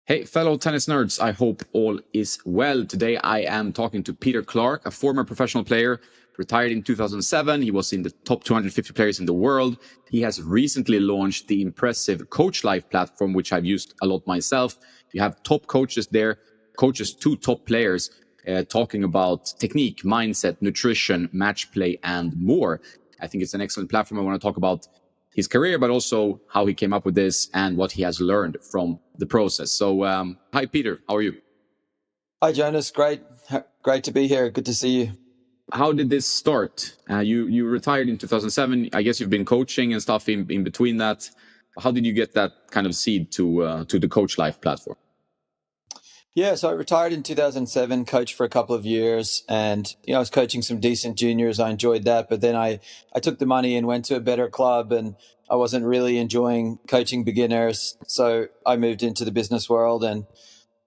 Hey, fellow tennis nerds, I hope all is well. Today I am talking to Peter Clarke, a former professional player, retired in 2007. He was in the top 250 players in the world. He has recently launched the impressive Coachlife platform, which I've used a lot myself. You have top coaches there, coaches to top players, talking about technique, mindset, nutrition, match play, and more. I think it's an excellent platform. I want to talk about his career, but also how he came up with this and what he has learned from the process. So, hi, Peter. How are you? Hi, Jonas. Great to be here. Good to see you. How did this start? You retired in 2007. I guess you've been coaching and stuff in between that. How did you get that kind of seed to the Coachlife platform? Yeah, so I retired in 2007, coached for a couple of years, and I was coaching some decent juniors. I enjoyed that, but then I took the money and went to a better club, and I wasn't really enjoying coaching beginners. So I moved into the business world, and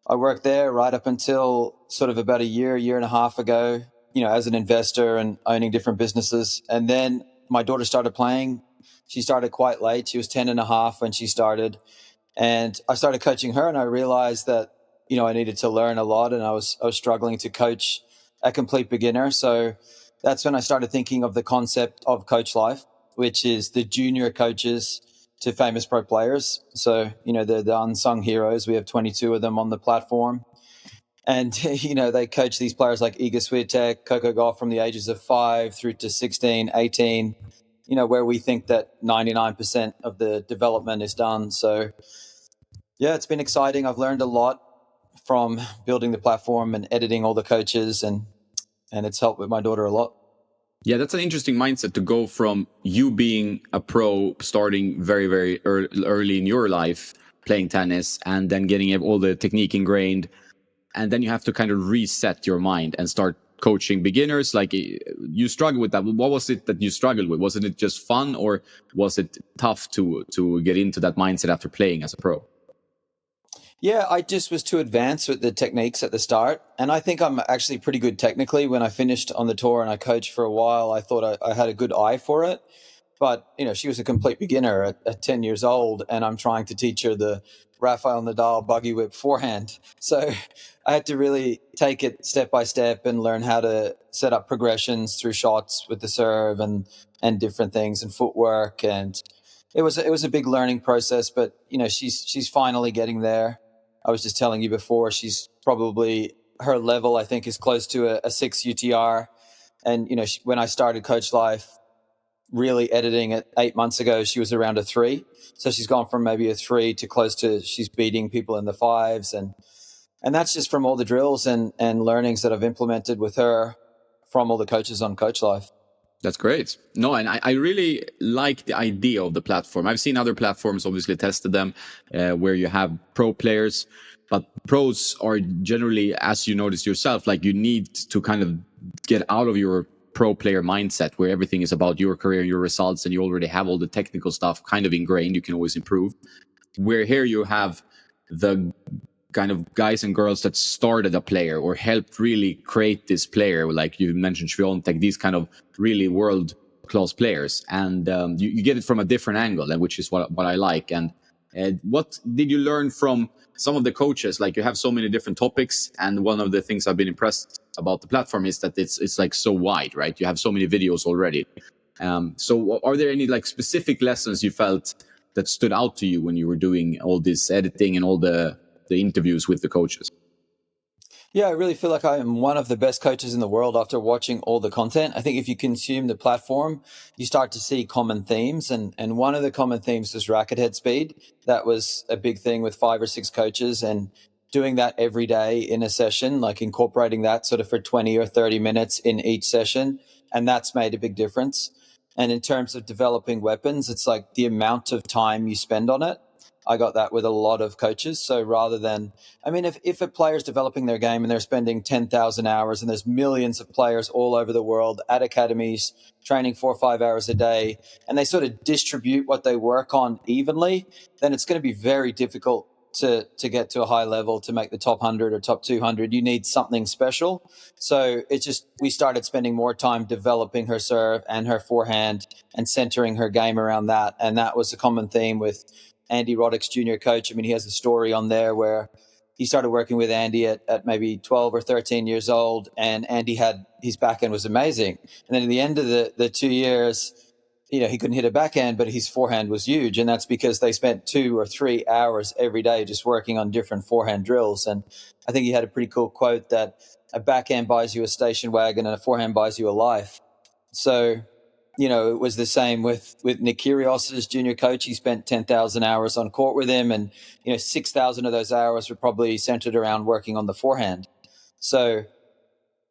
I worked there right up until sort of about a year and a half ago, as an investor and owning different businesses. And then my daughter started playing. She started quite late. She was 10 and a half when she started. And I started coaching her, and I realized that, I needed to learn a lot, and I was struggling to coach a complete beginner. So that's when I started thinking of the concept of Coachlife, which is the junior coaches to famous pro players. So, they're the unsung heroes. We have 22 of them on the platform. And, they coach these players like Iga Swiatek, Coco Gauff from the ages of 5 through to 16, 18, where we think that 99% of the development is done. So, yeah, it's been exciting. I've learned a lot from building the platform and editing all the coaches, and it's helped with my daughter a lot. Yeah, that's an interesting mindset to go from you being a pro, starting very, very early in your life, playing tennis, and then getting all the technique ingrained. And then you have to kind of reset your mind and start coaching beginners. Like, you struggle with that. What was it that you struggled with? Wasn't it just fun, or was it tough to get into that mindset after playing as a pro? Yeah, I just was too advanced with the techniques at the start. And I think I'm actually pretty good technically. When I finished on the tour and I coached for a while, I thought I had a good eye for it. But, she was a complete beginner at 10 years old, and I'm trying to teach her the Rafael Nadal buggy whip forehand. So I had to really take it step by step and learn how to set up progressions through shots with the serve and different things and footwork. And it was a big learning process, but, she's finally getting there. I was just telling you before, she's probably, her level, I think, is close to a 6 UTR. And, when I started Coachlife, really editing it 8 months ago, she was around a 3. So she's gone from maybe a 3 to close to, she's beating people in the 5s. And that's just from all the drills and learnings that I've implemented with her from all the coaches on Coachlife. That's great. No, and I really like the idea of the platform. I've seen other platforms, obviously tested them, where you have pro players, but pros are generally, as you notice yourself, like, you need to kind of get out of your pro player mindset where everything is about your career, your results, and you already have all the technical stuff kind of ingrained. You can always improve. Where here you have the kind of guys and girls that started a player or helped really create this player, like you mentioned Swiatek, these kind of really world class players, and you get it from a different angle, and which is what I like. And what did you learn from some of the coaches? Like, you have so many different topics, and one of the things I've been impressed about the platform is that it's like so wide, right? You have so many videos already. So are there any like specific lessons you felt that stood out to you when you were doing all this editing and all the interviews with the coaches? Yeah, I really feel like I am one of the best coaches in the world after watching all the content. I think if you consume the platform, you start to see common themes. And one of the common themes was racket head speed. That was a big thing with 5 or 6 coaches, and doing that every day in a session, like incorporating that sort of for 20 or 30 minutes in each session. And that's made a big difference. And in terms of developing weapons, it's like the amount of time you spend on it. I got that with a lot of coaches. So rather than, I mean, if a player's developing their game and they're spending 10,000 hours, and there's millions of players all over the world at academies training 4 or 5 hours a day, and they sort of distribute what they work on evenly, then it's going to be very difficult to get to a high level, to make the top 100 or top 200. You need something special. So it's just, we started spending more time developing her serve and her forehand and centering her game around that. And that was a common theme with Andy Roddick's junior coach. I mean, he has a story on there where he started working with Andy at maybe 12 or 13 years old, and Andy had his backhand was amazing. And then at the end of the 2 years, he couldn't hit a backhand, but his forehand was huge. And that's because they spent 2 or 3 hours every day just working on different forehand drills. And I think he had a pretty cool quote that a backhand buys you a station wagon and a forehand buys you a life. So, it was the same with Nick Kyrgios' junior coach. He spent 10,000 hours on court with him, and 6,000 of those hours were probably centered around working on the forehand. So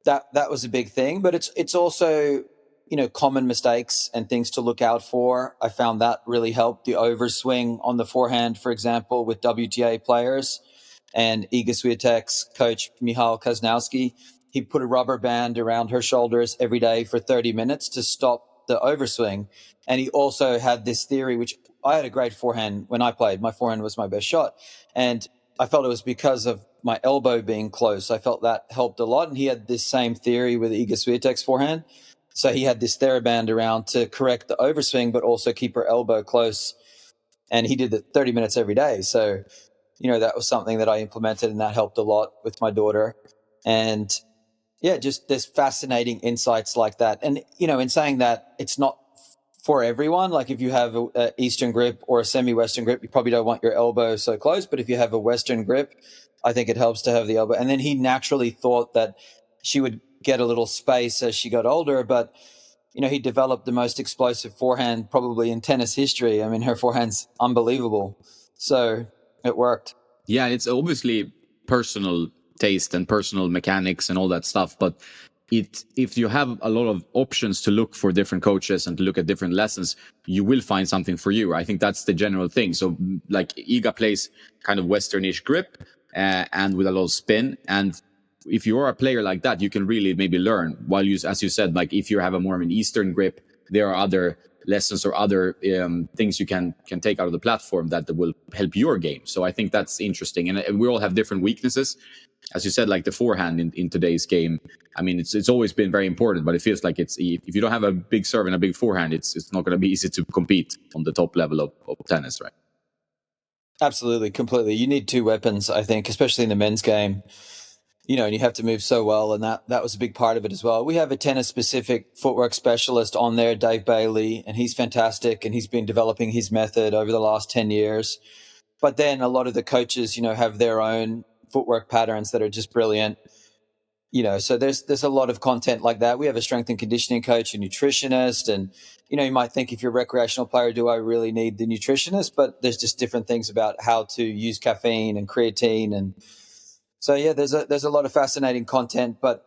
that was a big thing. But it's also common mistakes and things to look out for. I found that really helped. The overswing on the forehand, for example, with WTA players, and Iga Swiatek's coach Michal Kaznowski, he put a rubber band around her shoulders every day for 30 minutes to stop the overswing. And he also had this theory, which I had a great forehand when I played. My forehand was my best shot. And I felt it was because of my elbow being close. I felt that helped a lot. And he had this same theory with Iga Swiatek's forehand. So he had this TheraBand around to correct the overswing, but also keep her elbow close. And he did it 30 minutes every day. So, that was something that I implemented, and that helped a lot with my daughter. And yeah, just there's fascinating insights like that. And, in saying that, it's not for everyone. Like if you have a Eastern grip or a semi-Western grip, you probably don't want your elbow so close. But if you have a Western grip, I think it helps to have the elbow. And then he naturally thought that she would get a little space as she got older. But, he developed the most explosive forehand probably in tennis history. I mean, her forehand's unbelievable. So it worked. Yeah, it's obviously personal taste and personal mechanics and all that stuff, but if you have a lot of options to look for different coaches and to look at different lessons, you will find something for you. I think that's the general thing. So like Iga plays kind of Westernish grip and with a lot of spin, and if you are a player like that, you can really maybe learn. While you, as you said, like if you have a more of an Eastern grip, there are other lessons or other things you can take out of the platform that will help your game. So I think that's interesting. And we all have different weaknesses. As you said, like the forehand in today's game, I mean, it's always been very important, but it feels like if you don't have a big serve and a big forehand, it's not going to be easy to compete on the top level of tennis, right? Absolutely, completely. You need two weapons, I think, especially in the men's game. And you have to move so well, and that was a big part of it as well. We have a tennis-specific footwork specialist on there, Dave Bailey, and he's fantastic, and he's been developing his method over the last 10 years. But then a lot of the coaches, have their own footwork patterns that are just brilliant. So there's a lot of content like that. We have a strength and conditioning coach, a nutritionist, and you might think if you're a recreational player, do I really need the nutritionist? But there's just different things about how to use caffeine and creatine, and so yeah, there's a lot of fascinating content. But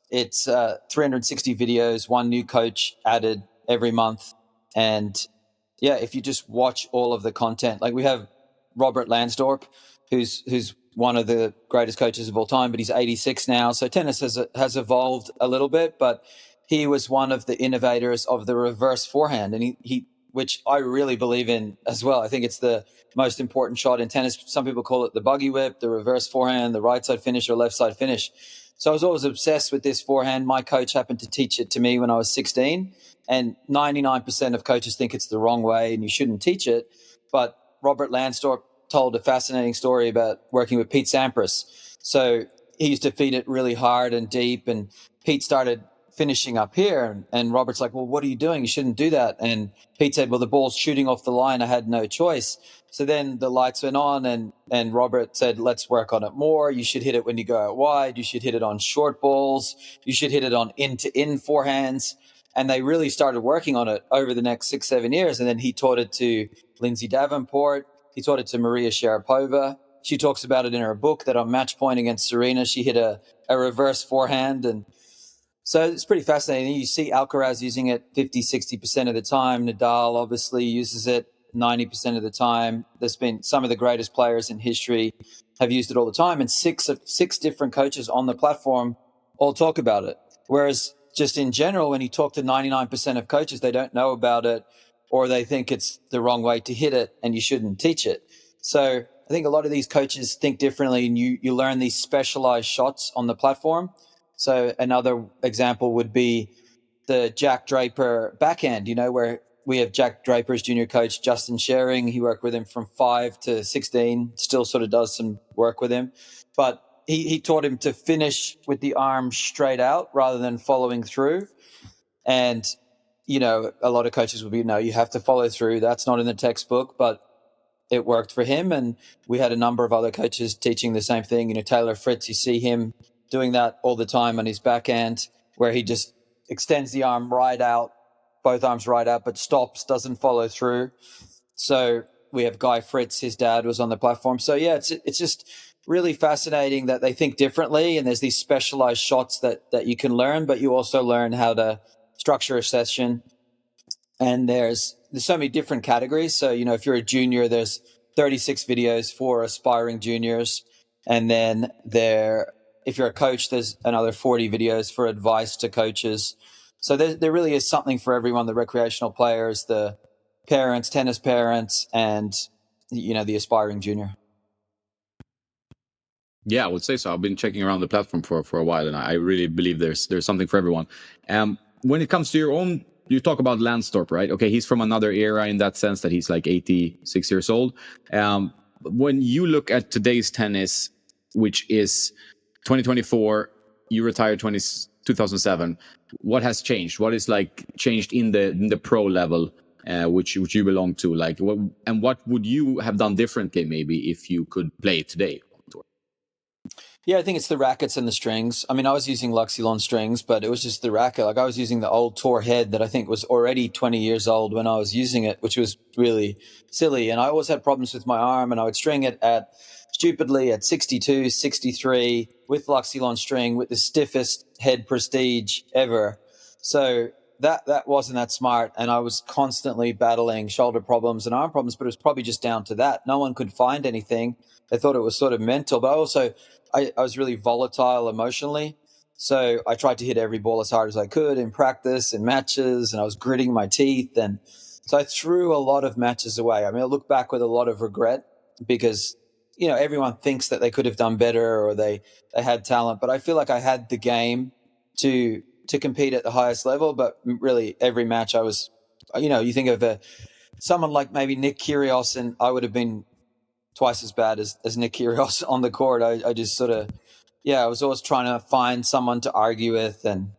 it's 360 videos, one new coach added every month, and yeah, if you just watch all of the content, like we have Robert Lansdorp, who's one of the greatest coaches of all time, but he's 86 now. So tennis has evolved a little bit, but he was one of the innovators of the reverse forehand, and he which I really believe in as well. I think it's the most important shot in tennis. Some people call it the buggy whip, the reverse forehand, the right side finish or left side finish. So I was always obsessed with this forehand. My coach happened to teach it to me when I was 16, and 99% of coaches think it's the wrong way and you shouldn't teach it. But Robert Lansdorp told a fascinating story about working with Pete Sampras. So he used to feed it really hard and deep, and Pete started finishing up here. And Robert's like, well, what are you doing? You shouldn't do that. And Pete said, well, the ball's shooting off the line. I had no choice. So then the lights went on, and Robert said, let's work on it more. You should hit it when you go out wide. You should hit it on short balls. You should hit it on in-to-in forehands. And they really started working on it over the next 6-7 years. And then he taught it to Lindsay Davenport. He taught it to Maria Sharapova. She talks about it in her book that on match point against Serena, she hit a reverse forehand. And so it's pretty fascinating. You see Alcaraz using it 50, 60% of the time. Nadal obviously uses it 90% of the time. There's been some of the greatest players in history have used it all the time. And six different coaches on the platform all talk about it. Whereas just in general, when you talk to 99% of coaches, they don't know about it, or they think it's the wrong way to hit it and you shouldn't teach it. So I think a lot of these coaches think differently, and you learn these specialized shots on the platform. So another example would be the Jack Draper backhand, where we have Jack Draper's junior coach, Justin Sharing. He worked with him from 5 to 16, still sort of does some work with him. But he taught him to finish with the arm straight out rather than following through. And, a lot of coaches will be, no, you have to follow through. That's not in the textbook, but it worked for him. And we had a number of other coaches teaching the same thing. Taylor Fritz, you see him doing that all the time on his backhand, where he just extends the arm right out, both arms right out, but stops, doesn't follow through. So we have Guy Fritz, his dad was on the platform. So yeah, it's just really fascinating that they think differently, and there's these specialized shots that you can learn, but you also learn how to structure a session. And there's so many different categories. So, if you're a junior, there's 36 videos for aspiring juniors. And then if you're a coach, there's another 40 videos for advice to coaches. So there really is something for everyone, the recreational players, the parents, tennis parents, and, the aspiring junior. Yeah, I would say so. I've been checking around the platform for a while, and I really believe there's something for everyone. When it comes to your own, you talk about Lansdorp, right? Okay, he's from another era in that sense that he's like 86 years old. When you look at today's tennis, which is 2024, you retired 2007. What has changed? What is like changed in the pro level, which you belong to? Like, what would you have done differently maybe if you could play today? Yeah, I think it's the rackets and the strings. I mean, I was using Luxilon strings, but it was just the racket. Like, I was using the old Tour head that I think was already 20 years old when I was using it, which was really silly. And I always had problems with my arm, and I would string it stupidly at 62, 63 with Luxilon string with the stiffest head prestige ever. So that wasn't that smart. And I was constantly battling shoulder problems and arm problems, but it was probably just down to that. No one could find anything. They thought it was sort of mental, but also I was really volatile emotionally. So I tried to hit every ball as hard as I could in practice and matches, and I was gritting my teeth. And so I threw a lot of matches away. I mean, I look back with a lot of regret because, everyone thinks that they could have done better or they had talent, but I feel like I had the game to compete at the highest level. But really every match I was, you think of someone like maybe Nick Kyrgios, and I would have been twice as bad as Nick Kyrgios on the court. I just sort of, I was always trying to find someone to argue with, and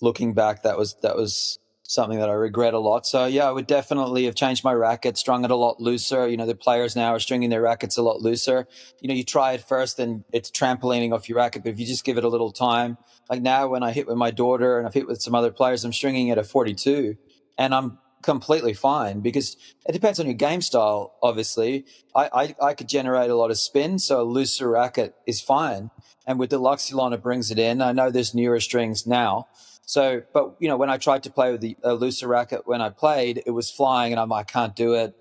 looking back, that was something that I regret a lot. So yeah, I would definitely have changed my racket, strung it a lot looser. The players now are stringing their rackets a lot looser. You try it first and it's trampolining off your racket, but if you just give it a little time, like now when I hit with my daughter and I've hit with some other players, I'm stringing it at 42 and I'm completely fine, because it depends on your game style. Obviously, I could generate a lot of spin, so a looser racket is fine. And with the Luxilon, it brings it in. I know there's newer strings now. So, but when I tried to play with a looser racket when I played, it was flying, and I can't do it.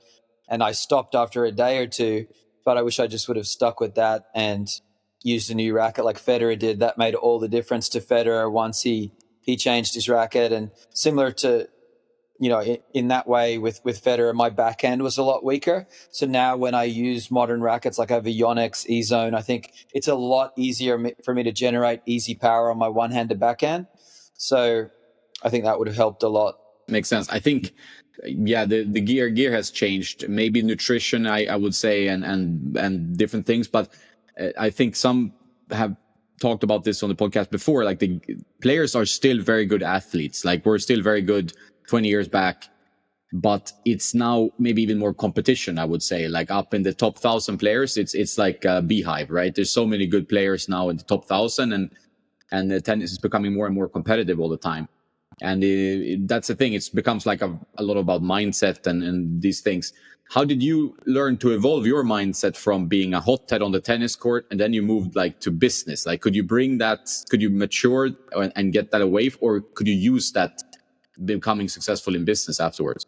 And I stopped after a day or two. But I wish I just would have stuck with that and used a new racket like Federer did. That made all the difference to Federer once he changed his racket. And similar to, in that way with Federer, my backhand was a lot weaker. So now when I use modern rackets, like I have a Yonex E-Zone, I think it's a lot easier for me to generate easy power on my one-handed backhand. So I think that would have helped a lot. Makes sense. I think, yeah, the gear has changed. Maybe nutrition, I would say, and different things. But I think some have talked about this on the podcast before. Like, the players are still very good athletes. Like, we're still very good 20 years back, but it's now maybe even more competition, I would say. Like, up in the top 1,000 players, it's like a beehive, right? There's so many good players now in the top 1,000, and the tennis is becoming more and more competitive all the time. And that's the thing. It becomes like a lot about mindset and these things. How did you learn to evolve your mindset from being a hothead on the tennis court, and then you moved like to business? Like, could you bring that? Could you mature and get that away, or could you use that becoming successful in business afterwards?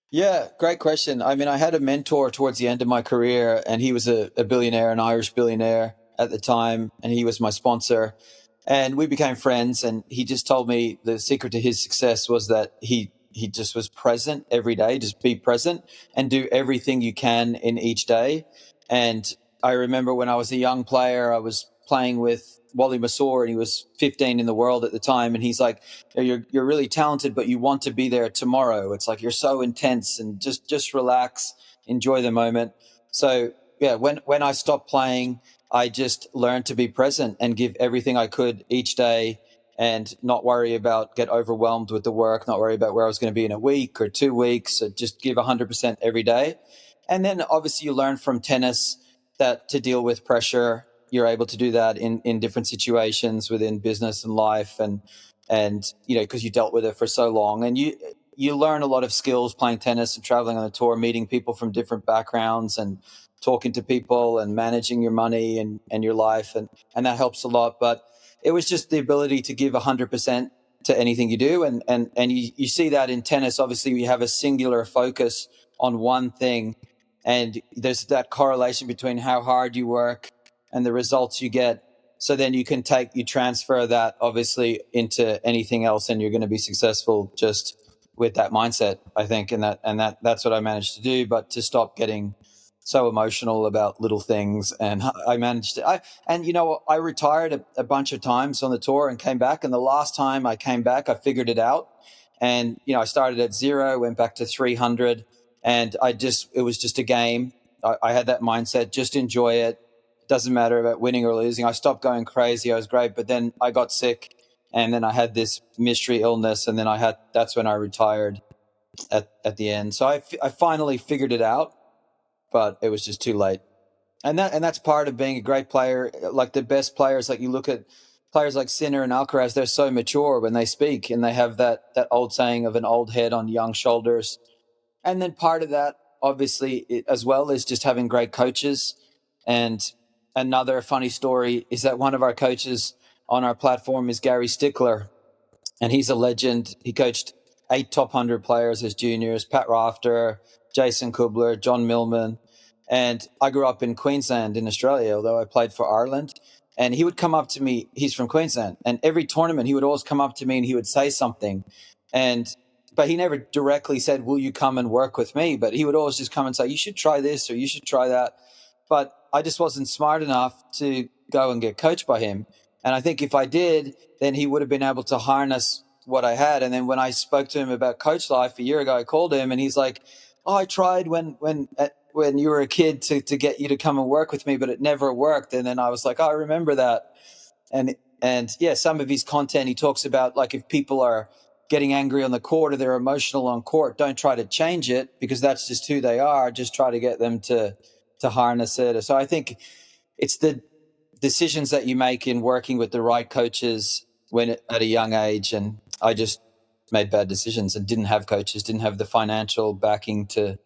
Yeah, great question. I mean, I had a mentor towards the end of my career, and he was a billionaire, an Irish billionaire at the time, and he was my sponsor. And we became friends, and he just told me the secret to his success was that he just was present every day. Just be present and do everything you can in each day. And I remember when I was a young player, I was playing with Wally Massour, and he was 15 in the world at the time. And he's like, you're really talented, but you want to be there tomorrow. It's like, you're so intense, and just relax, enjoy the moment. So yeah, when I stopped playing, I just learned to be present and give everything I could each day, and not worry about get overwhelmed with the work, not worry about where I was going to be in a week or 2 weeks. So just give 100% every day. And then obviously you learn from tennis that to deal with pressure, you're able to do that in different situations within business and life. And, you know, because you dealt with it for so long, and you learn a lot of skills playing tennis and traveling on the tour, meeting people from different backgrounds and talking to people and managing your money and your life. And that helps a lot. But it was just the ability to give 100% to anything you do. And you see that in tennis. Obviously, we have a singular focus on one thing. And there's that correlation between how hard you work and the results you get. So then you transfer that obviously into anything else, and you're going to be successful just with that mindset, I think. And that's what I managed to do. But to stop getting so emotional about little things, and I managed to. I retired a bunch of times on the tour and came back. And the last time I came back, I figured it out. And I started at 0, went back to 300, and it was just a game. I had that mindset, just enjoy it. Doesn't matter about winning or losing. I stopped going crazy. I was great, but then I got sick, and then I had this mystery illness, and then that's when I retired at the end. So I finally figured it out, but it was just too late. And that's part of being a great player. Like the best players, like you look at players like Sinner and Alcaraz, they're so mature when they speak, and they have that old saying of an old head on young shoulders. And then part of that, obviously, as well, is just having great coaches. And another funny story is that one of our coaches on our platform is Gary Stickler, and he's a legend. He coached 8 top 100 players as juniors: Pat Rafter, Jason Kubler, John Millman. And I grew up in Queensland in Australia, although I played for Ireland. And he would come up to me. He's from Queensland, and every tournament he would always come up to me and he would say something. But he never directly said, "Will you come and work with me?" But he would always just come and say, "You should try this," or "You should try that." But I just wasn't smart enough to go and get coached by him. And I think if I did, then he would have been able to harness what I had. And then when I spoke to him about Coachlife a year ago, I called him, and he's like, "Oh, I tried when you were a kid to get you to come and work with me, but it never worked." And then I was like, "Oh, I remember that." And yeah, some of his content, he talks about, like, if people are getting angry on the court or they're emotional on court, don't try to change it, because that's just who they are. Just try to get them to harness it. So I think it's the decisions that you make in working with the right coaches at a young age. And I just made bad decisions and didn't have coaches, didn't have the financial backing to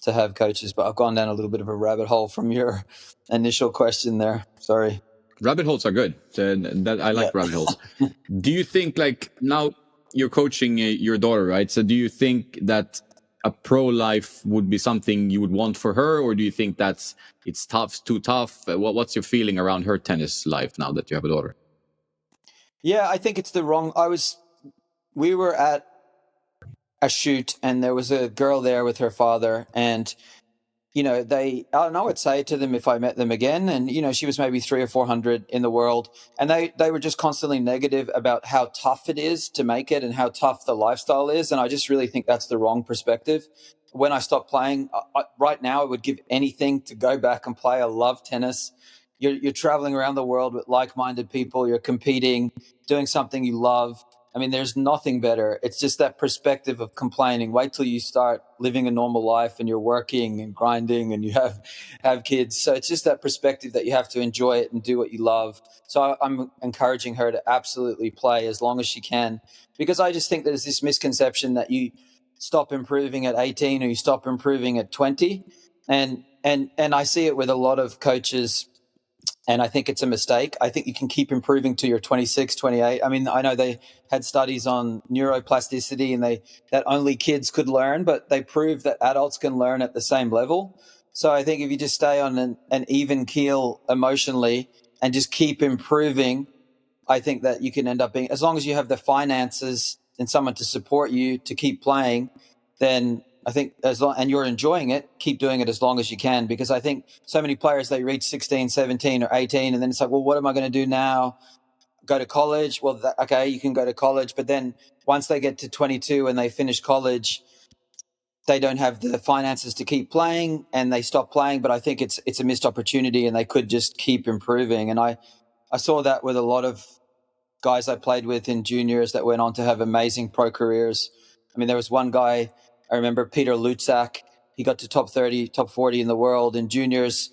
have coaches. But I've gone down a little bit of a rabbit hole from your initial question there. Sorry. Rabbit holes are good. That I like rabbit holes. Do you think, like, now you're coaching your daughter, right? So do you think that a pro life would be something you would want for her, or do you think it's tough, too tough? What's your feeling around her tennis life now that you have a daughter? Yeah, I think it's we were at a shoot, and there was a girl there with her father, and I would say to them if I met them again, and she was maybe 300 or 400 in the world, and they were just constantly negative about how tough it is to make it and how tough the lifestyle is. And I just really think that's the wrong perspective. When I stopped playing, right now, I would give anything to go back and play. I love tennis. You're traveling around the world with like-minded people. You're competing, doing something you love. I mean, there's nothing better. It's just that perspective of complaining. Wait till you start living a normal life and you're working and grinding and you have kids. So it's just that perspective that you have to enjoy it and do what you love. So I'm encouraging her to absolutely play as long as she can, because I just think there's this misconception that you stop improving at 18 or you stop improving at 20. And I see it with a lot of coaches, and I think it's a mistake. I think you can keep improving till you're 26, 28. I mean, I know they had studies on neuroplasticity, and that only kids could learn, but they proved that adults can learn at the same level. So I think if you just stay on an even keel emotionally and just keep improving, I think that you can end up being, as long as you have the finances and someone to support you to keep playing, then I think as long and you're enjoying it, keep doing it as long as you can, because I think so many players, they reach 16, 17 or 18 and then it's like, well, what am I going to do now? Go to college? Well, okay, you can go to college, but then once they get to 22 and they finish college, they don't have the finances to keep playing and they stop playing. But I think it's a missed opportunity and they could just keep improving. And I saw that with a lot of guys I played with in juniors that went on to have amazing pro careers. I mean, there was one guy, I remember, Peter Lutzak. He got to top 30, top 40 in the world in juniors.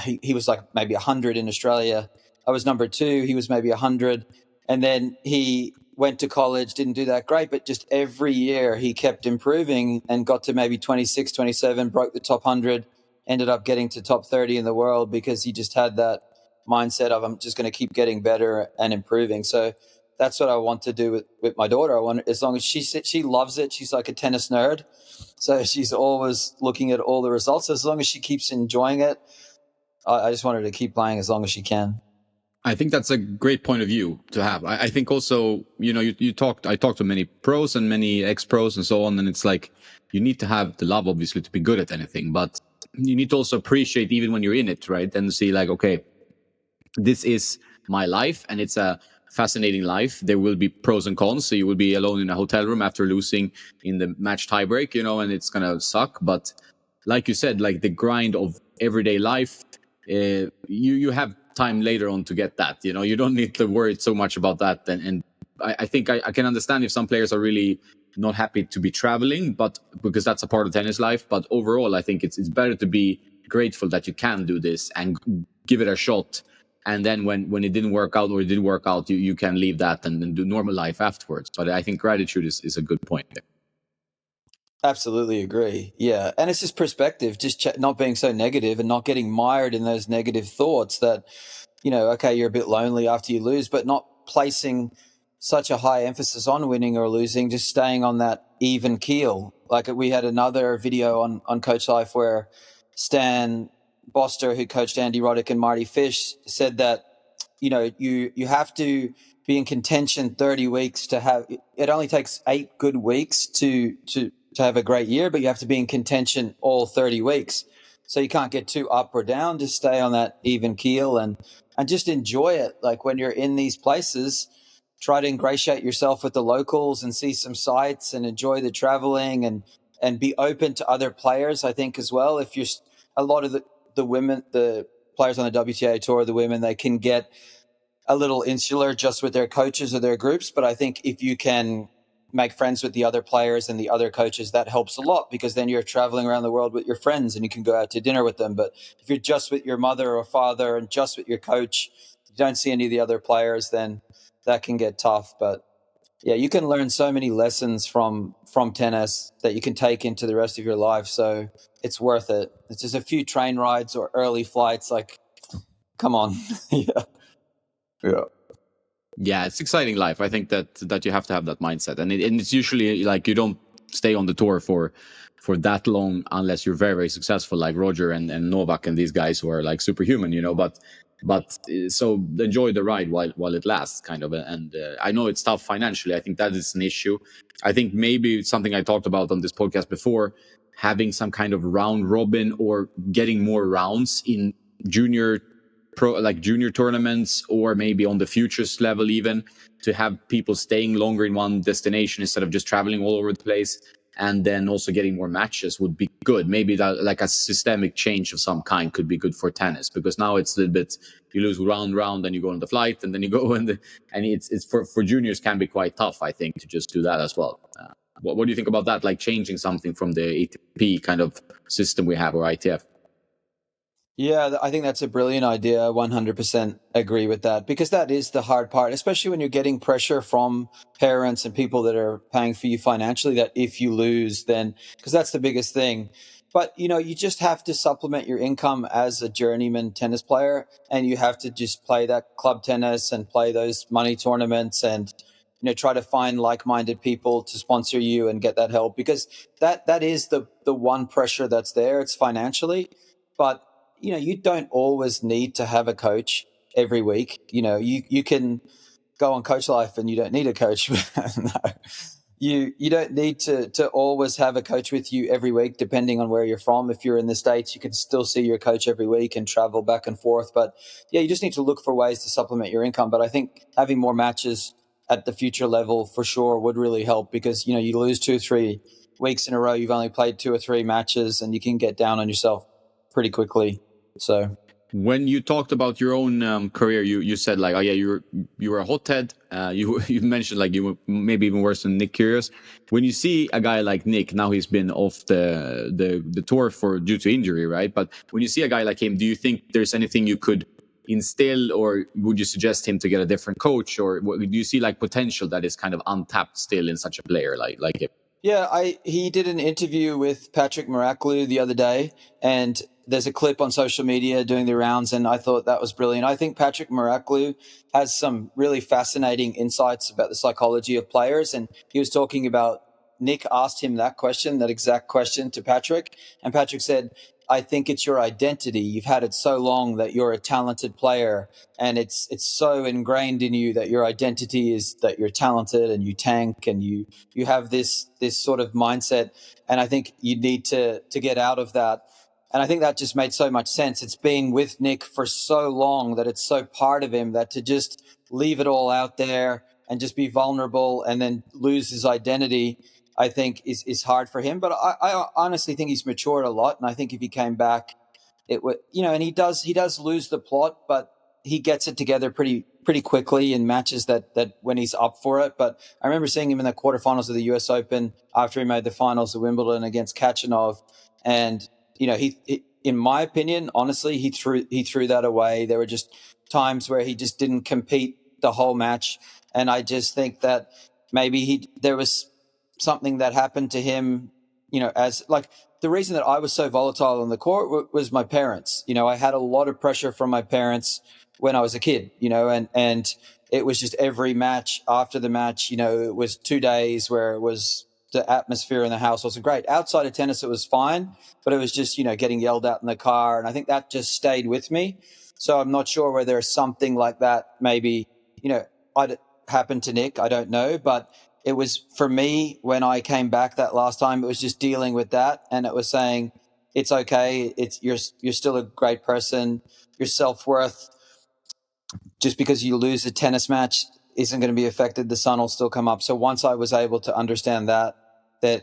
He was like maybe 100 in Australia. I was number two. He was maybe 100. And then he went to college, didn't do that great, but just every year he kept improving and got to maybe 26, 27, broke the top 100, ended up getting to top 30 in the world because he just had that mindset of, I'm just going to keep getting better and improving. So that's what I want to do with my daughter. I want, as long as she loves it, she's like a tennis nerd. So she's always looking at all the results. As long as she keeps enjoying it, I just want her to keep playing as long as she can. I think that's a great point of view to have. I think also, I talked to many pros and many ex-pros and so on, and it's like you need to have the love, obviously, to be good at anything, but you need to also appreciate even when you're in it, right? And see like, okay, this is my life and it's a fascinating life. There will be pros and cons. So you will be alone in a hotel room after losing in the match tiebreak, and it's going to suck. But like you said, like the grind of everyday life, you have time later on to get that. You don't need to worry so much about that. And I think I can understand if some players are really not happy to be traveling, but because that's a part of tennis life. But overall, I think it's better to be grateful that you can do this and give it a shot. And then when it didn't work out or it did work out, you can leave that and do normal life afterwards. But I think gratitude is a good point there. Absolutely agree. Yeah. And it's just perspective, just not being so negative and not getting mired in those negative thoughts that, okay, you're a bit lonely after you lose, but not placing such a high emphasis on winning or losing, just staying on that even keel. Like we had another video on Coachlife where Stan Boster, who coached Andy Roddick and Marty Fish, said that, you have to be in contention 30 weeks to have, it only takes 8 good weeks to have a great year, but you have to be in contention all 30 weeks. So you can't get too up or down, just stay on that even keel and just enjoy it. Like when you're in these places, try to ingratiate yourself with the locals and see some sights and enjoy the traveling and be open to other players, I think, as well. If you're a lot of the women, the players on the WTA tour, the women, they can get a little insular just with their coaches or their groups. But I think if you can make friends with the other players and the other coaches, that helps a lot, because then you're traveling around the world with your friends and you can go out to dinner with them. But if you're just with your mother or father and just with your coach, you don't see any of the other players, then that can get tough. But yeah, you can learn so many lessons from tennis that you can take into the rest of your life. So it's worth it. It's just a few train rides or early flights. Like, come on. Yeah. Yeah. Yeah, it's exciting life. I think that you have to have that mindset, and it's usually like you don't stay on the tour for that long unless you're very, very successful, like Roger and Novak and these guys who are like superhuman, But so enjoy the ride while it lasts, kind of. And I know it's tough financially. I think that is an issue. I think maybe something I talked about on this podcast before, having some kind of round robin or getting more rounds in junior junior tournaments, or maybe on the futures level, even to have people staying longer in one destination instead of just traveling all over the place, and then also getting more matches would be good. Maybe that, like a systemic change of some kind, could be good for tennis, because now it's a little bit, you lose round and you go on the flight and then you go and it's for juniors can be quite tough, I think, to just do that as well. What do you think about that, like changing something from the ATP kind of system we have, or ITF? Yeah, I think that's a brilliant idea. 100% agree with that, because that is the hard part, especially when you're getting pressure from parents and people that are paying for you financially, that if you lose, then, because that's the biggest thing. But, you just have to supplement your income as a journeyman tennis player, and you have to just play that club tennis and play those money tournaments and, try to find like-minded people to sponsor you and get that help, because that is the one pressure that's there. It's financially, but you don't always need to have a coach every week. You can go on Coachlife and you don't need a coach. No. you don't need to always have a coach with you every week, depending on where you're from. If you're in the States, you can still see your coach every week and travel back and forth. But yeah, you just need to look for ways to supplement your income. But I think having more matches at the future level for sure would really help, because you lose 2 or 3 weeks in a row, you've only played 2 or 3 matches, and you can get down on yourself pretty quickly. So When you talked about your own career, you said like, oh yeah, you were a hothead. You mentioned like you were maybe even worse than Nick Kyrgios. When you see a guy like Nick, now he's been off the tour for due to injury, right? But when you see a guy like him, do you think there's anything you could instill, or would you suggest him to get a different coach, or do you see like potential that is kind of untapped still in such a player like him? yeah, he did an interview with Patrick Moraklu the other day, and there's a clip on social media doing the rounds, and I thought that was brilliant. I think Patrick Moraklu has some really fascinating insights about the psychology of players, and he was talking about Nick asked him that question, that exact question to Patrick, and Patrick said, I think it's your identity. You've had it so long that you're a talented player, and it's so ingrained in you that your identity is that you're talented and you tank and you have this sort of mindset. And I think you need to get out of that. And I think that just made so much sense. It's been with Nick for so long that it's so part of him that to just leave it all out there and just be vulnerable and then lose his identity, I think is hard for him. But I honestly think he's matured a lot. And I think if he came back, it would, and he does lose the plot, but he gets it together pretty quickly in matches that when he's up for it. But I remember seeing him in the quarterfinals of the US Open after he made the finals of Wimbledon against Kachanov. And, he in my opinion, honestly, he threw that away. There were just times where he just didn't compete the whole match. And I just think that maybe there was something that happened to him, as like the reason that I was so volatile on the court was my parents. I had a lot of pressure from my parents when I was a kid, and it was just every match after the match, it was 2 days where it was the atmosphere in the house wasn't great. Outside of tennis, it was fine, but it was just, getting yelled at in the car. And I think that just stayed with me. So I'm not sure whether there's something like that maybe, I'd happened to Nick. I don't know, but it was for me when I came back that last time, it was just dealing with that. And it was saying, it's okay. You're still a great person. Your self-worth, just because you lose a tennis match, isn't going to be affected. The sun will still come up. So once I was able to understand that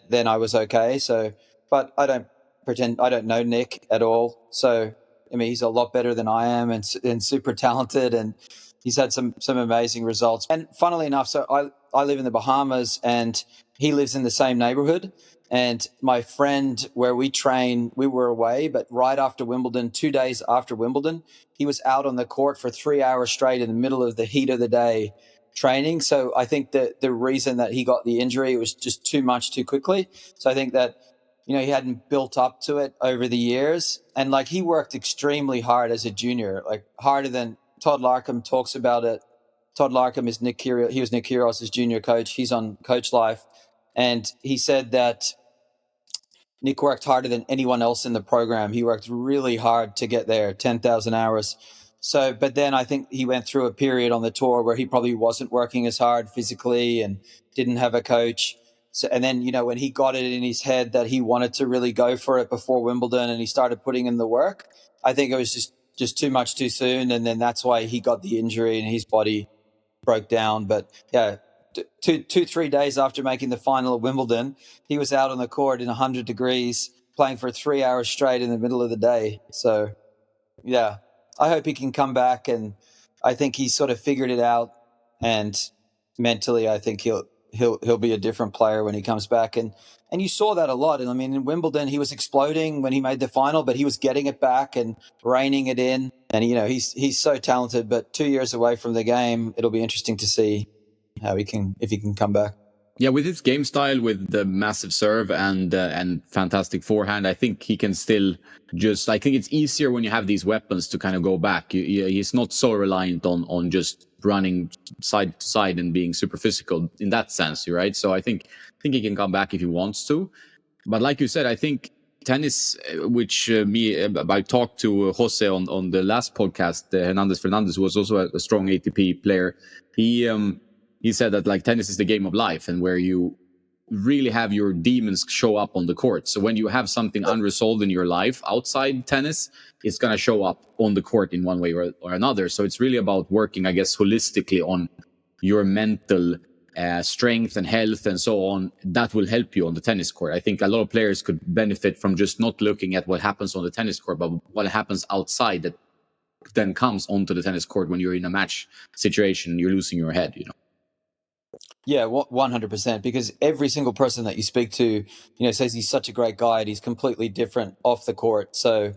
then I was okay. So, but I don't know Nick at all. So, I mean, he's a lot better than I am and super talented, and he's had some amazing results. And funnily enough, so I live in the Bahamas and he lives in the same neighborhood. And my friend, where we train, we were away, but right after Wimbledon, 2 days after Wimbledon, he was out on the court for 3 hours straight in the middle of the heat of the day training. So I think that the reason that he got the injury was just too much too quickly. So I think that, he hadn't built up to it over the years. And like he worked extremely hard as a junior, like harder than Todd Larkham talks about it. Todd Larkham is Nick Kyrgios. He was Nick Kyrgios' junior coach. He's on Coachlife. And he said that Nick worked harder than anyone else in the program. He worked really hard to get there, 10,000 hours. So, but then I think he went through a period on the tour where he probably wasn't working as hard physically and didn't have a coach. So, and then, when he got it in his head that he wanted to really go for it before Wimbledon and he started putting in the work, I think it was just too much too soon. And then that's why he got the injury and his body broke down. But yeah, 3 days after making the final of Wimbledon, he was out on the court in 100 degrees playing for 3 hours straight in the middle of the day. So yeah, I hope he can come back, and I think he's sort of figured it out. And mentally, I think he'll be a different player when he comes back. And you saw that a lot. And I mean, in Wimbledon, he was exploding when he made the final, but he was getting it back and reining it in. And he's so talented. But 2 years away from the game, it'll be interesting to see if he can come back. Yeah, with his game style, with the massive serve and fantastic forehand, I think he can still just. I think it's easier when you have these weapons to kind of go back. He's not so reliant on just running side to side and being super physical in that sense, right? So I think he can come back if he wants to. But like you said, I think tennis, which I talked to Jose on the last podcast, Hernandez Fernandez, who was also a strong ATP player. He said that like tennis is the game of life, and where you really have your demons show up on the court. So when you have something unresolved in your life outside tennis, it's going to show up on the court in one way or another. So it's really about working, I guess, holistically on your mental strength and health and so on. That will help you on the tennis court. I think a lot of players could benefit from just not looking at what happens on the tennis court, but what happens outside that then comes onto the tennis court when you're in a match situation, you're losing your head, you know. Yeah, 100%. Because every single person that you speak to, says he's such a great guy and he's completely different off the court. So,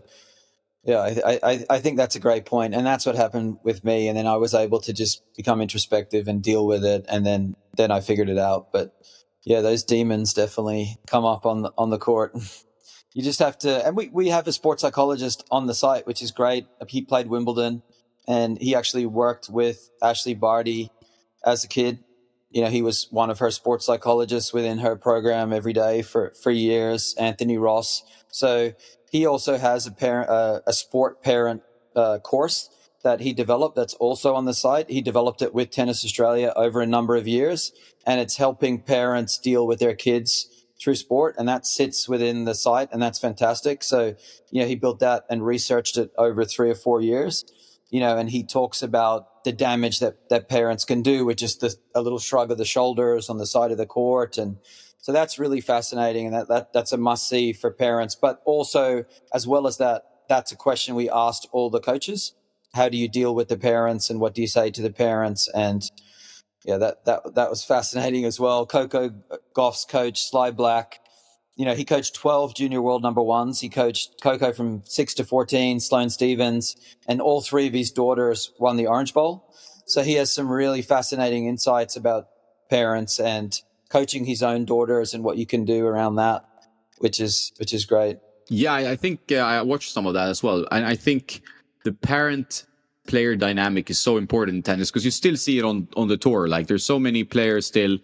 yeah, I think that's a great point, and that's what happened with me. And then I was able to just become introspective and deal with it, and then I figured it out. But yeah, those demons definitely come up on the court. You just have to, and we have a sports psychologist on the site, which is great. He played Wimbledon, and he actually worked with Ashley Barty as a kid. He was one of her sports psychologists within her program every day for years, Anthony Ross. So he also has a sport parent course that he developed that's also on the site. He developed it with Tennis Australia over a number of years, and it's helping parents deal with their kids through sport, and that sits within the site, and that's fantastic. So, he built that and researched it over 3 or 4 years. And he talks about the damage that parents can do with just a little shrug of the shoulders on the side of the court. And so that's really fascinating. And that's a must see for parents. But also, as well as that, that's a question we asked all the coaches. How do you deal with the parents, and what do you say to the parents? And yeah, that was fascinating as well. Coco Gauff's coach, Sly Black, he coached 12 junior world number ones. He coached Coco from 6 to 14, Sloane Stephens, and all 3 of his daughters won the Orange Bowl. So he has some really fascinating insights about parents and coaching his own daughters and what you can do around that, which is great. Yeah, I think I watched some of that as well. And I think the parent-player dynamic is so important in tennis, because you still see it on the tour. Like, there's so many players still,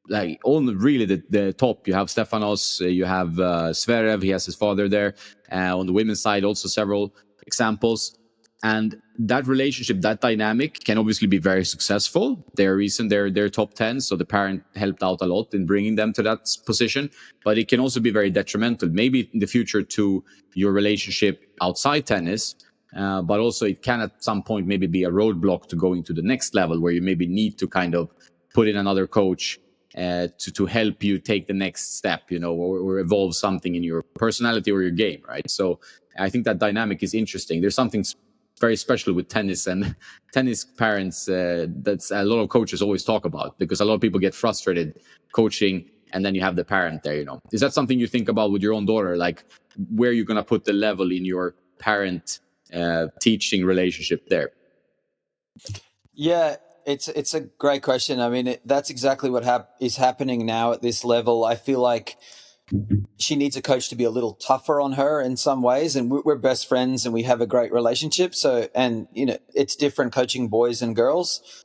like, on really the top. You have Stefanos, you have Zverev, he has his father there. On the women's side, also several examples. And that relationship, that dynamic can obviously be very successful. They're top 10, so the parent helped out a lot in bringing them to that position. But it can also be very detrimental, maybe in the future, to your relationship outside tennis. But also it can at some point maybe be a roadblock to going to the next level, where you maybe need to kind of put in another coach to help you take the next step, or evolve something in your personality or your game, right? So I think that dynamic is interesting. There's something very special with tennis and tennis parents that's a lot of coaches always talk about, because a lot of people get frustrated coaching, and then you have the parent there. Is that something you think about with your own daughter, like where you're going to put the level in your parent teaching relationship there? Yeah, it's a great question. I mean, that's exactly what is happening now at this level. I feel like she needs a coach to be a little tougher on her in some ways, and we're best friends and we have a great relationship. So, and it's different coaching boys and girls.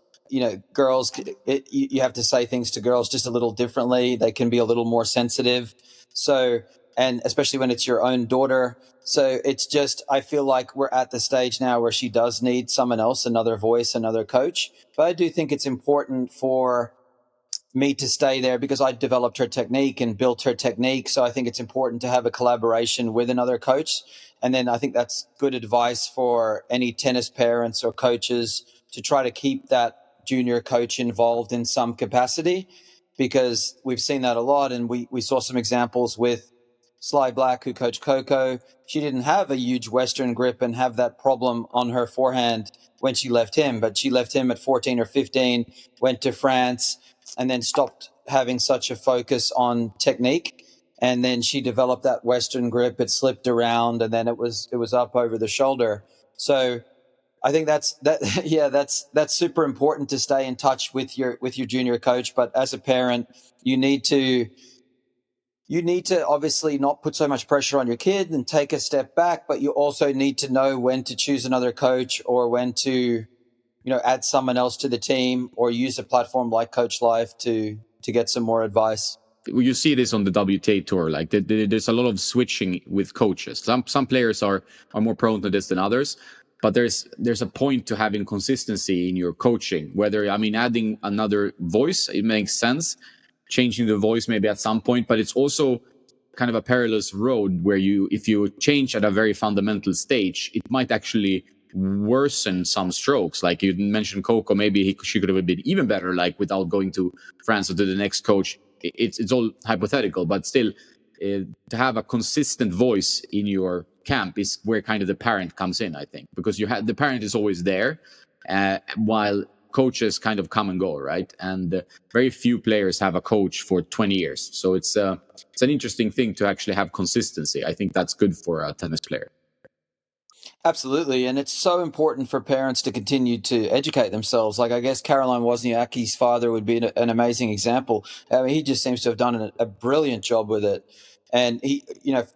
Girls, you have to say things to girls just a little differently. They can be a little more sensitive. So, and especially when it's your own daughter. So it's just, I feel like we're at the stage now where she does need someone else, another voice, another coach. But I do think it's important for me to stay there, because I developed her technique and built her technique. So I think it's important to have a collaboration with another coach. And then I think that's good advice for any tennis parents or coaches to try to keep that junior coach involved in some capacity, because we've seen that a lot. And we saw some examples with Sly Black, who coached Coco. She didn't have a huge Western grip and have that problem on her forehand when she left him, but she left him at 14 or 15, went to France, and then stopped having such a focus on technique. And then she developed that Western grip. It slipped around, and then it was up over the shoulder. So I think that's super important to stay in touch with your junior coach. But as a parent, you need to obviously not put so much pressure on your kid and take a step back, but you also need to know when to choose another coach, or when to add someone else to the team, or use a platform like Coachlife to get some more advice. You see this on the WTA tour. Like, there's a lot of switching with coaches. Some players are more prone to this than others, but there's a point to having consistency in your coaching. Whether, adding another voice, it makes sense, changing the voice maybe at some point, but it's also kind of a perilous road where if you change at a very fundamental stage, it might actually worsen some strokes. Like you mentioned Coco, maybe she could have been even better, like without going to France or to the next coach. It's all hypothetical, but still, to have a consistent voice in your camp is where kind of the parent comes in, I think, because the parent is always there, while coaches kind of come and go, right? And very few players have a coach for 20 years. So it's an interesting thing to actually have consistency. I think that's good for a tennis player. Absolutely. And it's so important for parents to continue to educate themselves. Like, I guess Caroline Wozniacki's father would be an amazing example. I mean, he just seems to have done a brilliant job with it. And he,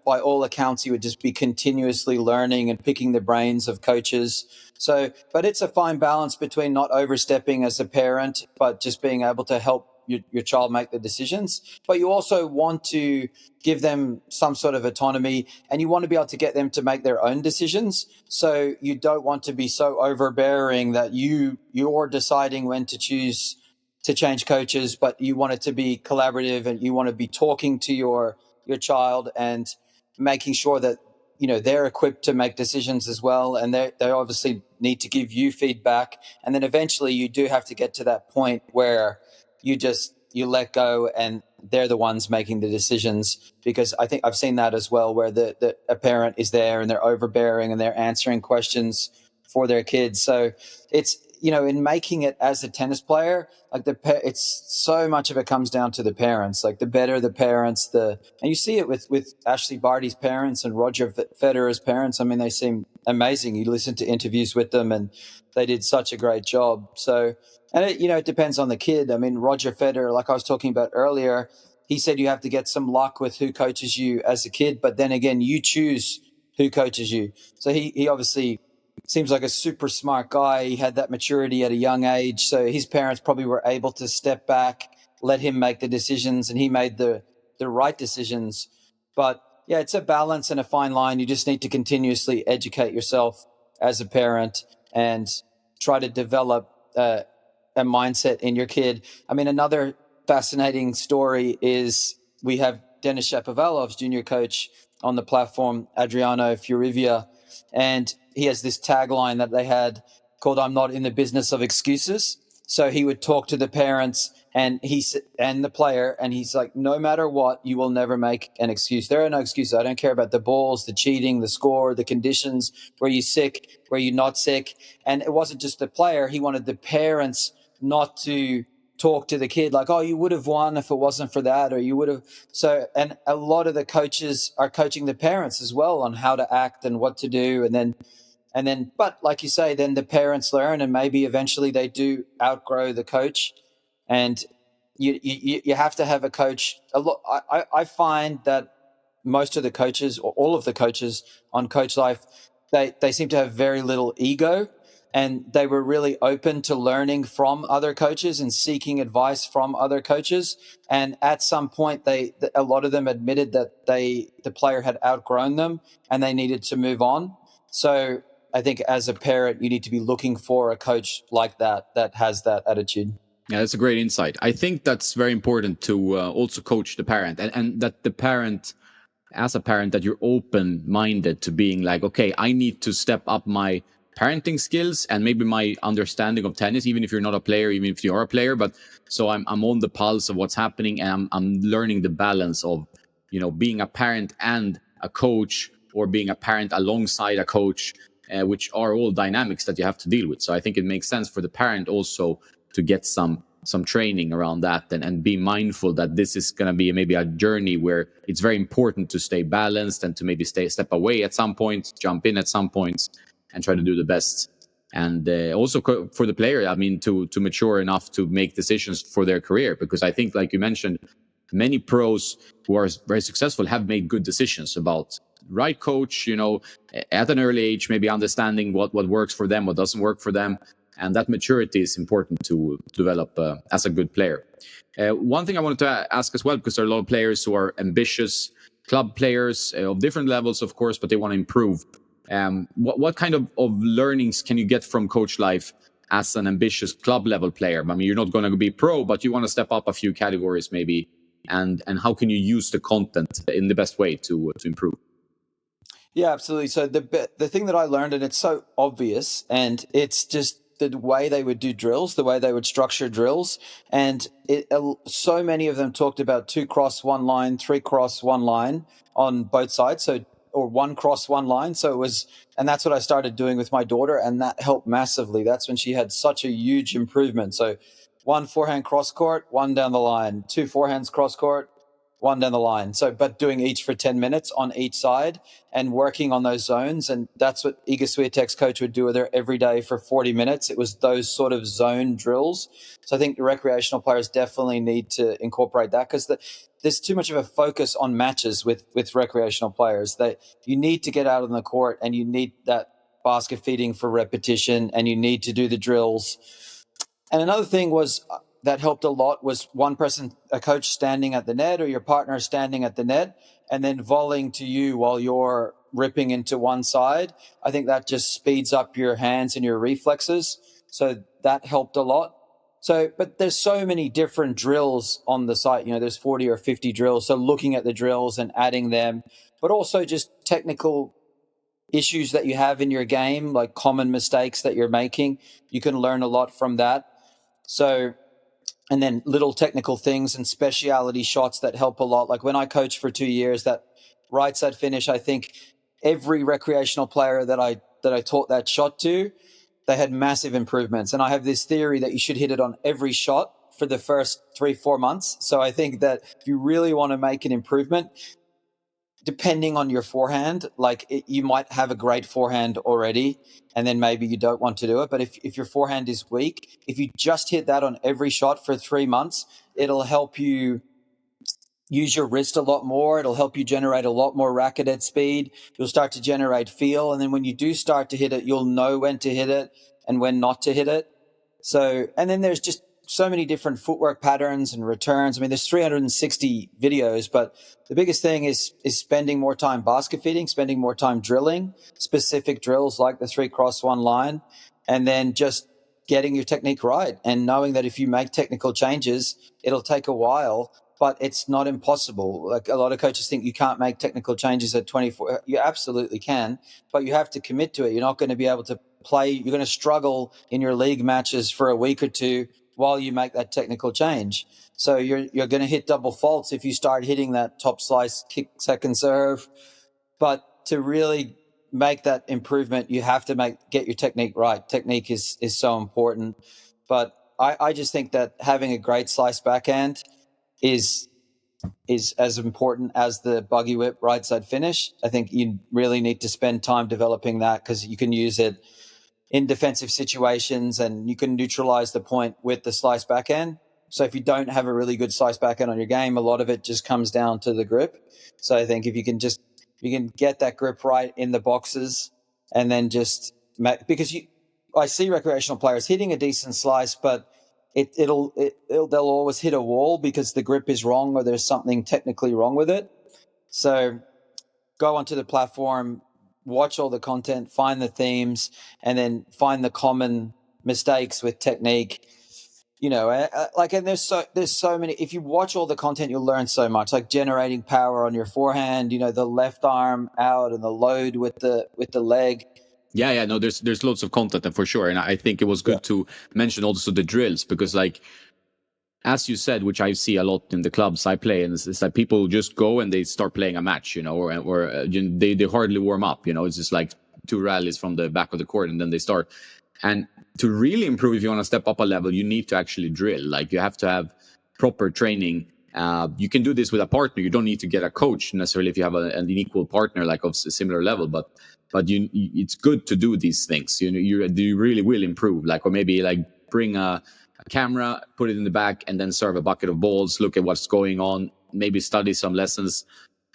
by all accounts, he would just be continuously learning and picking the brains of coaches. So, but it's a fine balance between not overstepping as a parent, but just being able to help your child make the decisions. But you also want to give them some sort of autonomy, and you want to be able to get them to make their own decisions. So you don't want to be so overbearing that you're deciding when to choose to change coaches, but you want it to be collaborative, and you want to be talking to your child and making sure that they're equipped to make decisions as well, and they obviously need to give you feedback. And then eventually you do have to get to that point where you let go and they're the ones making the decisions, because I think I've seen that as well, where a parent is there and they're overbearing and they're answering questions for their kids. So it's, in making it as a tennis player, like it's so much of it comes down to the parents. Like the better the parents, and you see it with Ashley Barty's parents and Roger Federer's parents. I mean, they seem amazing. You listen to interviews with them and they did such a great job. So, and it depends on the kid. I mean, Roger Federer, like I was talking about earlier, he said you have to get some luck with who coaches you as a kid, but then again, you choose who coaches you. So he obviously seems like a super smart guy. He had that maturity at a young age. So his parents probably were able to step back, let him make the decisions, and he made the right decisions. But yeah, it's a balance and a fine line. You just need to continuously educate yourself as a parent and try to develop a mindset in your kid. I mean, another fascinating story is we have Denis Shapovalov's junior coach on the platform, Adriano Furivia, and he has this tagline that they had called "I'm not in the business of excuses." So he would talk to the parents and the player, and he's like, no matter what, you will never make an excuse. There are no excuses. I don't care about the balls, the cheating, the score, the conditions, where you're sick, where you're not sick. And it wasn't just the player. He wanted the parents not to talk to the kid like, oh, you would have won if it wasn't for that, or you would have. So, and a lot of the coaches are coaching the parents as well on how to act and what to do. And then, but like you say, then the parents learn, and maybe eventually they do outgrow the coach. And you have to have a coach. I find that most of the coaches, or all of the coaches on Coachlife, they seem to have very little ego, and they were really open to learning from other coaches and seeking advice from other coaches. And at some point, a lot of them admitted that the player had outgrown them and they needed to move on. So I think as a parent, you need to be looking for a coach like that has that attitude. Yeah, that's a great insight. I think that's very important to also coach the parent, and that the parent, as a parent, that you're open-minded to being like, okay, I need to step up my parenting skills and maybe my understanding of tennis, even if you're not a player, even if you are a player. But so I'm on the pulse of what's happening, and I'm learning the balance of, being a parent and a coach, or being a parent alongside a coach, which are all dynamics that you have to deal with. So I think it makes sense for the parent also to get some training around that, and be mindful that this is going to be maybe a journey where it's very important to stay balanced and to maybe step away at some point, jump in at some points, and try to do the best. And also for the player, I mean, to mature enough to make decisions for their career, because I think, like you mentioned, many pros who are very successful have made good decisions about right coach, at an early age, maybe understanding what works for them, what doesn't work for them. And that maturity is important to develop as a good player. One thing I wanted to ask as well, because there are a lot of players who are ambitious, club players of different levels, of course, but they want to improve. What kind of learnings can you get from Coachlife as an ambitious club level player? I mean, you're not going to be pro, but you want to step up a few categories maybe. And how can you use the content in the best way to improve? Yeah, absolutely. So the thing that I learned, and it's so obvious, and it's just the way they would do drills, the way they would structure drills, and so many of them talked about 2 cross 1 line, 3 cross 1 line on both sides. So or 1 cross 1 line. So it was, and that's what I started doing with my daughter, and that helped massively. That's when she had such a huge improvement. So 1 forehand cross court, 1 down the line, 2 forehands cross court, 1 down the line. So, but doing each for 10 minutes on each side and working on those zones. And that's what Iga Swiatek's coach would do with her every day for 40 minutes. It was those sort of zone drills. So I think the recreational players definitely need to incorporate that, because there's too much of a focus on matches with recreational players. You need to get out on the court, and you need that basket feeding for repetition, and you need to do the drills. And another thing was that helped a lot was one person, a coach standing at the net, or your partner standing at the net, and then volleying to you while you're ripping into one side. I think that just speeds up your hands and your reflexes. So that helped a lot. So, but there's so many different drills on the site. You know, there's 40 or 50 drills. So looking at the drills and adding them, but also just technical issues that you have in your game, like common mistakes that you're making, you can learn a lot from that. So, and then little technical things and speciality shots that help a lot. Like when I coached for 2 years, that right side finish, I think every recreational player that I taught that shot to, they had massive improvements. And I have this theory that you should hit it on every shot for the first 3-4 months. So I think that if you really want to make an improvement, depending on your forehand, you might have a great forehand already, and then maybe you don't want to do it. But if your forehand is weak, if you just hit that on every shot for 3 months, it'll help you use your wrist a lot more. It'll help you generate a lot more racket head speed. You'll start to generate feel. And then when you do start to hit it, you'll know when to hit it and when not to hit it. So, and then there's just so many different footwork patterns and returns. I mean, there's 360 videos, but the biggest thing is spending more time basket feeding, spending more time drilling specific drills like the 3 cross 1 line, and then just getting your technique right and knowing that if you make technical changes, it'll take a while, but it's not impossible. Like a lot of coaches think you can't make technical changes at 24. You absolutely can, but you have to commit to it. You're not going to be able to play. You're going to struggle in your league matches for a week or two while you make that technical change. So you're going to hit double faults if you start hitting that top slice kick second serve. But to really make that improvement, you have to get your technique right. Technique is so important. But I just think that having a great slice backhand is as important as the buggy whip right side finish. I think you really need to spend time developing that, because you can use it in defensive situations, and you can neutralize the point with the slice backhand. So if you don't have a really good slice backhand on your game, a lot of it just comes down to the grip. So I think if you can get that grip right in the boxes, and then just because I see recreational players hitting a decent slice, but they'll always hit a wall because the grip is wrong or there's something technically wrong with it. So go onto the platform, watch all the content, find the themes, and then find the common mistakes with technique. You know, and there's so many. If you watch all the content, you'll learn so much. Like generating power on your forehand. You know, the left arm out and the load with the leg. Yeah, no, there's lots of content, and for sure. And I think it was good to mention also the drills, because like, as you said, which I see a lot in the clubs I play, and it's like people just go and they start playing a match, you know, or they hardly warm up, you know. It's just like 2 rallies from the back of the court, and then they start. And to really improve, if you want to step up a level, you need to actually drill. Like, you have to have proper training. You can do this with a partner. You don't need to get a coach necessarily if you have an equal partner, like of a similar level. But it's good to do these things. You know, you really will improve. Like, or maybe like bring a camera, put it in the back, and then serve a bucket of balls, look at what's going on, maybe study some lessons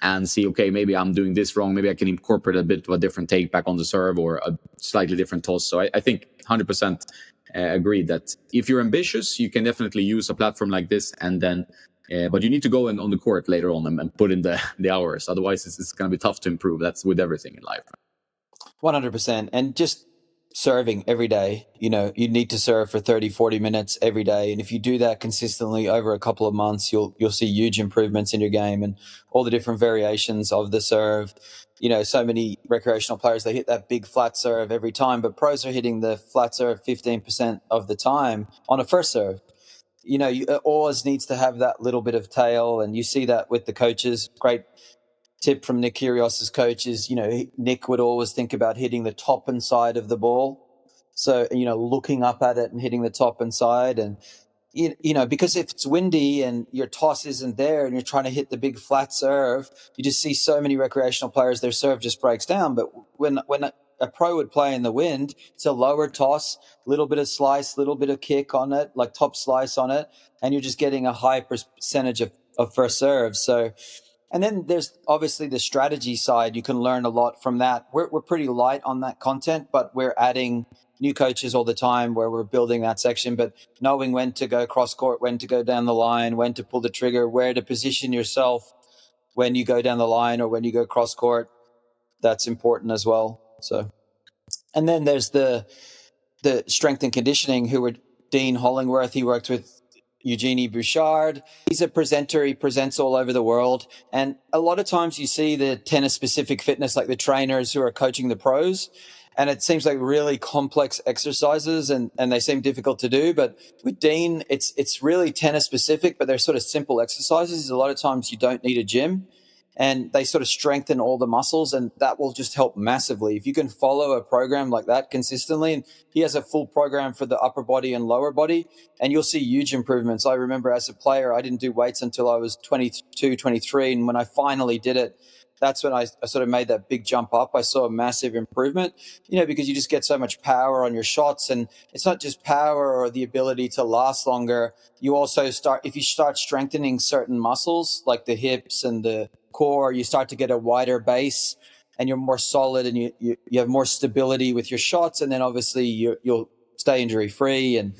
and see, okay, maybe I'm doing this wrong. Maybe I can incorporate a bit of a different take back on the serve, or a slightly different toss. So I think 100% agree that if you're ambitious, you can definitely use a platform like this, and then but you need to go on the court later on and put in the hours. Otherwise, it's going to be tough to improve. That's with everything in life. 100%. And just serving every day. You know, you need to serve for 30, 40 minutes every day. And if you do that consistently over a couple of months, you'll see huge improvements in your game and all the different variations of the serve. You know, so many recreational players, they hit that big flat serve every time, but pros are hitting the flat serve 15% of the time on a first serve. You know, it always needs to have that little bit of tail, and you see that with the coaches. Great tip from Nick Kyrgios's coach is, you know, Nick would always think about hitting the top and side of the ball. So, you know, looking up at it and hitting the top and side. And, you know, because if it's windy and your toss isn't there and you're trying to hit the big flat serve, you just see so many recreational players, their serve just breaks down. But when a pro would play in the wind, it's a lower toss, little bit of slice, little bit of kick on it, like top slice on it, and you're just getting a high percentage of first serve. So, and then there's obviously the strategy side. You can learn a lot from that. We're pretty light on that content, but we're adding new coaches all the time where we're building that section. But knowing when to go cross court, when to go down the line, when to pull the trigger, where to position yourself when you go down the line or when you go cross court, that's important as well. So, and then there's the strength and conditioning, who were Dean Hollingworth. He worked with Eugenie Bouchard. He's a presenter. He presents all over the world. And a lot of times you see the tennis-specific fitness, like the trainers who are coaching the pros, and it seems like really complex exercises, and they seem difficult to do. But with Dean, it's really tennis-specific, but they're sort of simple exercises. A lot of times you don't need a gym, and they sort of strengthen all the muscles, and that will just help massively. If you can follow a program like that consistently, and he has a full program for the upper body and lower body, and you'll see huge improvements. I remember as a player, I didn't do weights until I was 22, 23, and when I finally did it, that's when I sort of made that big jump up. I saw a massive improvement, you know, because you just get so much power on your shots. And it's not just power or the ability to last longer. You also if you start strengthening certain muscles like the hips and the core, you start to get a wider base and you're more solid, and you have more stability with your shots. And then obviously you'll stay injury free and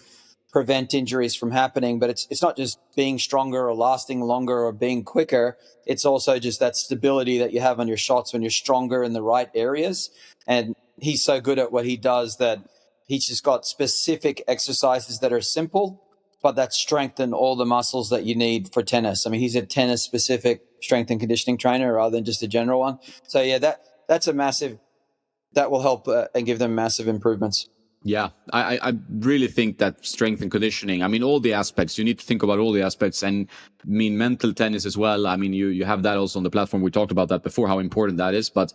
prevent injuries from happening. But it's not just being stronger or lasting longer or being quicker. It's also just that stability that you have on your shots when you're stronger in the right areas. And he's so good at what he does that he's just got specific exercises that are simple, but that strengthen all the muscles that you need for tennis. I mean, he's a tennis specific strength and conditioning trainer rather than just a general one. So yeah, that's a massive, that will help and give them massive improvements. Yeah, I really think that strength and conditioning, I mean, all the aspects, you need to think about all the aspects, and I mean, mental tennis as well. I mean, you have that also on the platform. We talked about that before, how important that is, but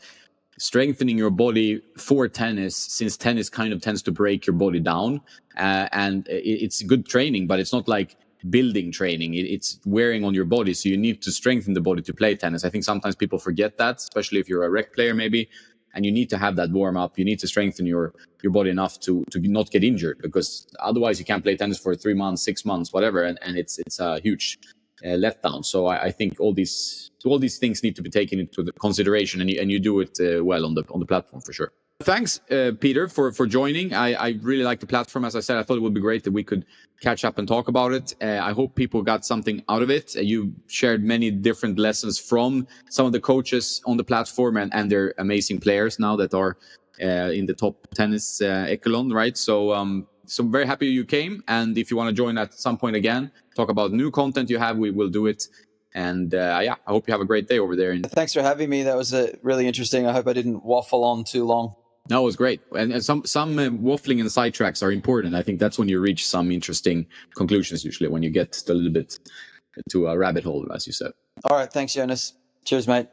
strengthening your body for tennis, since tennis kind of tends to break your body down, and it's good training, but it's not like building training. It's wearing on your body, so you need to strengthen the body to play tennis. I think sometimes people forget that, especially if you're a rec player maybe, and you need to have that warm up. You need to strengthen your body enough to not get injured, because otherwise you can't play tennis for 3 months, 6 months, whatever, and it's a huge letdown. So I think all these things need to be taken into the consideration, and you do it well on the platform for sure. Thanks, Peter, for joining. I really like the platform. As I said, I thought it would be great that we could catch up and talk about it. I hope people got something out of it. You shared many different lessons from some of the coaches on the platform, and their amazing players now that are in the top tennis echelon, right? So I'm very happy you came. And if you want to join at some point again, talk about new content you have, we will do it. And yeah, I hope you have a great day over there. Thanks for having me. That was really interesting. I hope I didn't waffle on too long. No, it was great. And some waffling and sidetracks are important. I think that's when you reach some interesting conclusions, usually, when you get a little bit to a rabbit hole, as you said. All right. Thanks, Jonas. Cheers, mate.